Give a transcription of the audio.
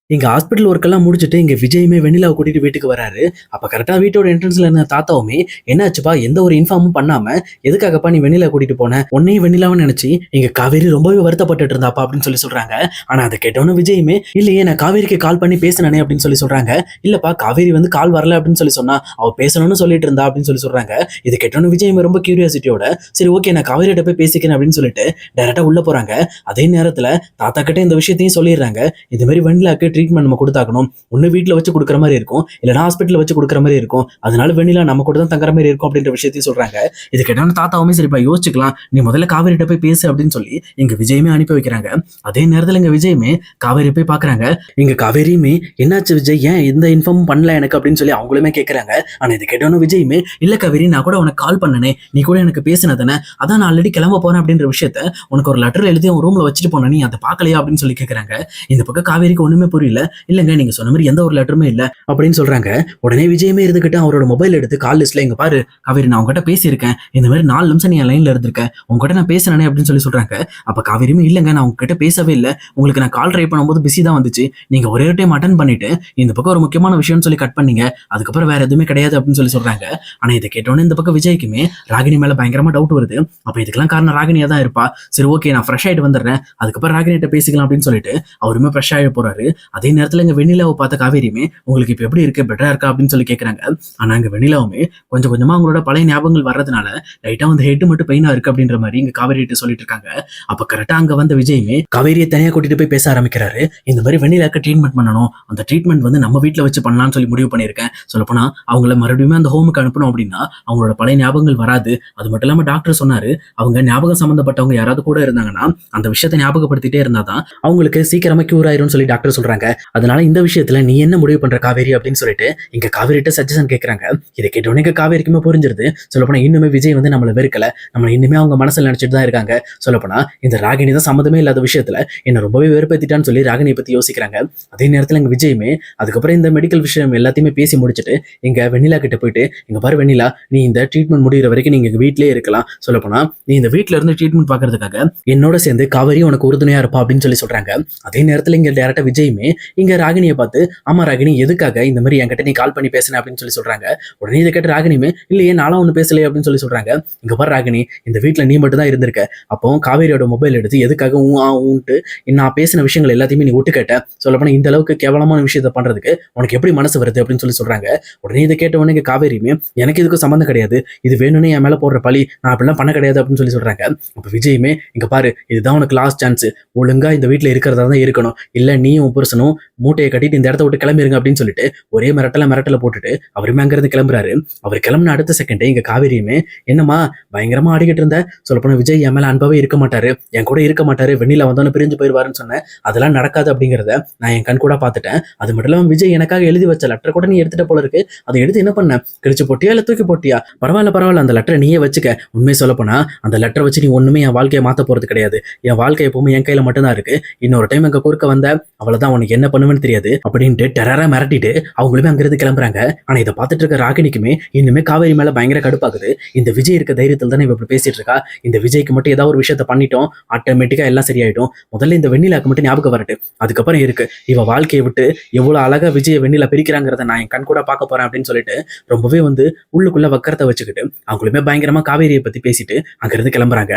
இங்க ஹாஸ்பிட்டல் ஒர்க்கெல்லாம் முடிச்சுட்டு இங்க விஜயுமே வெண்ணிலாவை கூட்டிட்டு வீட்டுக்கு வராரு. அப்ப கரெக்ட்டா வீட்டோட என்ட்ரன்ஸ்ல இருந்த தாத்தாவுமே, "என்னாச்சுப்பா? எந்த ஒரு இன்ஃபார்மும் பண்ணாம எதுக்காகப்பா நீ வெண்ணிலா கூட்டிட்டு போன? உன்னையும் வெண்ணிலாவும் நினைச்சு இங்க காவேரி ரொம்பவே வருத்தப்பட்டுட்டு இருந்தாப்பா" அப்படின்னு சொல்றாங்க. ஆனா அத கேட்டவுடனே விஜயுமே, "இல்லையே நான் காவேரிக்கு கால் பண்ணி பேசினனே" அப்படின்னு சொல்றாங்க. "இல்லப்பா காவேரி வந்து கால் வரல அப்படின்னு சொன்னா. அவ பேசணும்னு சொல்லிட்டு இருந்தா" அப்படின்னு சொல்றாங்க. இது கேட்டவுடனே விஜயுமே ரொம்ப கியூரியாசிட்டியோட, "சரி ஓகே நான் காவேரிட்ட போய் பேசிக்கிறேன்" அப்படின்னு சொல்லிட்டு டைரக்ட்டா உள்ள போறாங்க. அதே நேரத்துல தாத்தா கிட்ட இந்த விஷயத்தையும் சொல்லிடுறாங்க. "இது மாதிரி வெண்ணிலாக்கு ட்ரீட்மெண்ட் நம்ம கொடுத்தாகணும். ஒண்ணு வீட்ல வச்சு குடுக்குற மாதிரி இருக்கும். இல்லனா ஹாஸ்பிடல்ல வச்சு குடுக்குற மாதிரி இருக்கும். அதனால வெண்ணிலா நம்ம கூட தான் தங்குற மாதிரி இருக்கும்" அப்படின்ற விஷயத்தையும் சொல்றாங்க. இது கேட்டோன தாத்தாவுமே சரிப்பா யோசிச்சுக்கலாம். நீ முதல்ல காவேரிட்ட போய் பேசு அப்படின்னு சொல்லி இங்க விஜயுமே அனுப்பி வைக்கிறாங்க. அதே நேரத்துல இங்க விஜயுமே காவேரி போய் பாக்குறாங்க. இங்க காவேரியுமே என்னாச்சு விஜய் ஏன் எந்த இன்ஃபார்மும் பண்ணல எனக்கு அப்படின்னு சொல்லி அவங்களுமே கேக்குறாங்க. ஆனா இது கேட்டோன்னு விஜயுமே இல்ல காவேரி நான் கூட உனக்கு கால் பண்ணனே நீ கூட எனக்கு பேசினதானே அதான் நான் ஆல்ரெடி கிளம்ப போறேன் அப்படின்ற விஷயத்த உனக்கு ஒரு லெட்டர் எழுதி உன் ரூம்ல வச்சுட்டு போன நீ அதை பாக்கலையா அப்படின்னு சொல்லி கேக்குறாங்க. இந்த பக்கம் காவேரிக்கு ஒண்ணுமே புரியல. இல்லங்க நீங்க சொன்ன மாதிரி எந்த ஒரு லெட்டருமே இல்ல அப்படின்னு சொல்றாங்க. உடனே விஜயமே இருந்துகிட்டு அவரோட மொபைல் எடுத்து கால் லிஸ்ட்ல இங்க பாரு காவேரி நான் உங்ககிட்ட பேசியிருக்கேன். இந்த மாதிரி 4 நிமிஷம் நீ லைன்ல இருந்திருக்க உங்ககிட்ட நான் பேசுறேனே அப்படின்னு சொல்றாங்க. அப்ப காவேரியுமே இல்லங்க நான் உங்ககிட்ட பேசவே இல்லை. உங்களுக்கு நான் கால் ட்ரை பண்ணும்போது பிஸி தான் வந்துச்சு. நீங்க ஒரே டைம் அட்டன் பண்ணிட்டு இந்த பக்கம் ஒரு முக்கியமான விஷயம்னு சொல்லி கட் பண்ணீங்க. அதுக்கப்புறம் வேற எதுவுமே கிடையாது அப்படின்னு சொல்றாங்க. ஆனா இதை கேட்டோன்னே இந்த பக்கம் விஜய்க்குமே ராகினி மேல பயங்கரமா டவுட் வருது. அப்ப இதுக்கெல்லாம் காரணம் ராகினியா தான் இருப்பா. சரி ஓகே நான் ஃப்ரெஷ் ஆயிட்டு வந்துடுறேன். அதுக்கப்புறம் ராகினிட்ட பேசிக்கலாம் அப்படின்னு சொல்லிட்டு அவருமே ஃப்ரெஷ் ஆகி போறாரு. அதே நேரத்துல இங்க வெண்ணிலாவை பார்த்த காவேரியுமே உங்களுக்கு இப்ப எப்படி இருக்கு பெட்டரா இருக்கா அப்படின்னு சொல்லி கேக்குறாங்க. ஆனா இங்க வெண்ணிலாவுமே கொஞ்சம் கொஞ்சமா அவங்களோட பழைய ஞாபகங்கள் வர்றதுனால லைட்டா வந்து ஹெட் மட்டும் பெயினா இருக்கு அப்படின்ற மாதிரி இங்க காவேரி கிட்ட சொல்லிட்டு இருக்காங்க. அப்ப கரெக்டா அங்க வந்த விஜயுமே காவேரியை தனியா கூட்டிட்டு போய் பேச ஆரம்பிக்கிறாரு. இந்த மாதிரி வெண்ணிலாக்கு ட்ரீட்மெண்ட் பண்ணணும். அந்த ட்ரீட்மெண்ட் வந்து நம்ம வீட்டுல வச்சு பண்ணலாம்னு சொல்லி முடிவு பண்ணியிருக்கேன். சொல்லப்போனா அவங்கள மறுபடியும் அந்த ஹோமுக்கு அனுப்பணும் அப்படின்னா அவங்களோட பழைய ஞாபகங்கள் வராது. அது மட்டும் இல்லாம டாக்டர் சொன்னாரு அவங்க ஞாபகம் சம்பந்தப்பட்டவங்க யாராவது கூட இருந்தாங்கன்னா அந்த விஷயத்தை ஞாபகப்படுத்திட்டே இருந்தாதான் அவங்களுக்கு சீக்கிரமா கியூர் ஆயிரும் சொல்லி டாக்டர் சொல்றாங்க. அதனால இந்த விஷயத்துல நீ என்ன முடிவு பண்ற காவேரி அப்படின்னு சொல்லிட்டு இங்க காவேரிட்ட சஜஷன் கேட்கறாங்க. இதை கேட்டோன்னே காவேரிக்குமே புரிஞ்சிருது. சொல்லப்போனா இன்னுமே விஜய் வந்து நம்மள வெறுக்கல. நம்மள இன்னுமே அவங்க மனசுல நினைச்சிட்டு தான் இருக்காங்க. சொல்லப்போனா இந்த ராகினி தான் சம்மந்தமே இல்லாத விஷயத்துல என்ன ரொம்பவே வெறுப்பேத்திட்டான்னு சொல்லி ராகினியை பத்தி யோசிக்கிறாங்க. அதே நேரத்துல இங்க விஜயுமே அதுக்கப்புறம் இந்த மெடிக்கல் விஷயம் எல்லாத்தையுமே பேசி முடிச்சுட்டு இங்க வெண்ணிலா கிட்ட போயிட்டு இங்க பாரு வெண்ணிலா நீ இந்த ட்ரீட்மெண்ட் முடிகிற வரைக்கும் நீங்க வீட்லயே இருக்கலாம். சொல்லப்போனா நீ இந்த வீட்ல இருந்து ட்ரீட்மெண்ட் பாக்குறதுக்காக என்னோட சேர்ந்து காவேரி உனக்கு உறுதுணையா இருப்பா அப்படின்னு சொல்றாங்க. அதே நேரத்துல இங்க டேரக்டா விஜயுமே இங்க ராகினியை பார்த்து ஆமா ராகினி எதுக்காக இந்த மாதிரி என்கிட்ட நீ கால் பண்ணி பேசின அப்படின்னு சொல்றாங்க. உடனே இதை கேட்ட ராகினியுமே இல்லையே நானும் ஒண்ணு பேசலையே அப்படின்னு சொல்றாங்க. இங்க பாரு ராகினி இந்த வீட்டுல நீ மட்டும் தான் இருந்திருக்க. அப்போ காவேரியோட மொபைல் எடுத்து எதுக்காக ஊன்ட்டு நான் பேசின விஷயங்கள் எல்லாத்தையுமே நீ ஒட்டு கேட்ட. சொல்லப்போனா இந்த அளவுக்கு கேவலமான விஷயத்த பண்றதுக்கு உனக்கு எப்படி மனசு வருது அப்படின்னு சொல்றாங்க. உடனே இதை கேட்ட உடனே காவேரியுமே எனக்கு இதுக்கு சம்பந்தம் கிடையாது. இது வேணும்னே என் மேல போடுற பழி நான் அப்படிலாம் பண்ண கிடையாது அப்படின்னு சொல்றாங்க. அப்ப விஜயுமே இங்க பாரு இதுதான் உனக்கு லாஸ்ட் சான்ஸ். ஒழுங்கா இந்த வீட்டுல இருக்கிறதா தான் இருக்கணும். இல்ல நீயும் புருஷனும் மூட்டையை கட்டிட்டு இந்த இடத்த விட்டு கிளம்பிருங்க அப்படின்னு சொல்லிட்டு ஒரே மிரட்டல போட்டுட்டு அவருமே அங்கிருந்து கிளம்புறாரு. அவர் கிளம்புன அடுத்த செகண்டே இங்க காவேரியுமே என்னமா பயங்கரமா ஆடிக்கிட்டு இருந்த. சொல்லப்போனா விஜய் என் மேல அன்பாவே இருக்க மாட்டாரு. என் கூட இருக்க மாட்டாரு. வெண்ணிலா வந்தோன்னு பிரிஞ்சு போயிருவாருன்னு சொன்னேன். அதெல்லாம் நடக்காது அப்படிங்கிறத நான் என் கண் கூட பார்த்துட்டேன். அது மட்டும் இல்லாம விஜய் எனக்காக எழுதி வச்ச லெட்டர் கூட நீ எடுத்துட்ட போல இருக்கு. அதை எடுத்து என்ன பண்ண கிழிச்சு போட்டியா இல்ல தூக்கி போட்டியா? பரவாயில்ல அந்த லெட்டரை நீயே வச்சுக்க. உண்மையை சொல்லப்போனா அந்த லெட்டரை வச்சு நீ ஒண்ணுமே என் வாழ்க்கையை மாத்த போறது கிடையாது. என் வாழ்க்கை எப்பவுமே என் கையில மட்டும்தான் இருக்கு. இன்னொரு டைம் எங்க குறுக்க வந்த அவ்வளவுதான் உனக்கு என்ன பண்ணுவேன்னு தெரியாது அப்படின்ட்டு டெரரா மிரட்டிட்டு அவங்களுமே அங்கிருந்து கிளம்புறாங்க. ஆனா இதை பார்த்துட்டு இருக்க ராகினிக்குமே இன்னுமே காவேரி மேல பயங்கர கடுப்பாகுது. இந்த விஜய் இருக்க தைரியத்தில் தானே இப்ப பேசிட்டு இருக்கா. இந்த விஜய்க்கு மட்டும் ஏதாவது ஒரு விஷயத்த பண்ணிட்டோம் ஆட்டோமேட்டிக்கா எல்லாம் சரியாயிடும். முதல்ல இந்த வெண்ணிலாக்கு மட்டும் ஞாபகம் வரட்டு. அதுக்கப்புறம் இருக்கு இவ வாழ்க்கையை விட்டு எவ்வளவு அழகா விஜய வெண்ணிலா பிரிக்கிறாங்கிறத நான் என் கண் கூட பார்க்க போறேன் அப்படின்னு சொல்லிட்டு ரொம்பவே வந்து உள்ளுக்குள்ள வக்கரத்தை வச்சுக்கிட்டு அவங்களுமே பயங்கரமா காவேரியை பத்தி பேசிட்டு அங்கிருந்து கிளம்புறாங்க.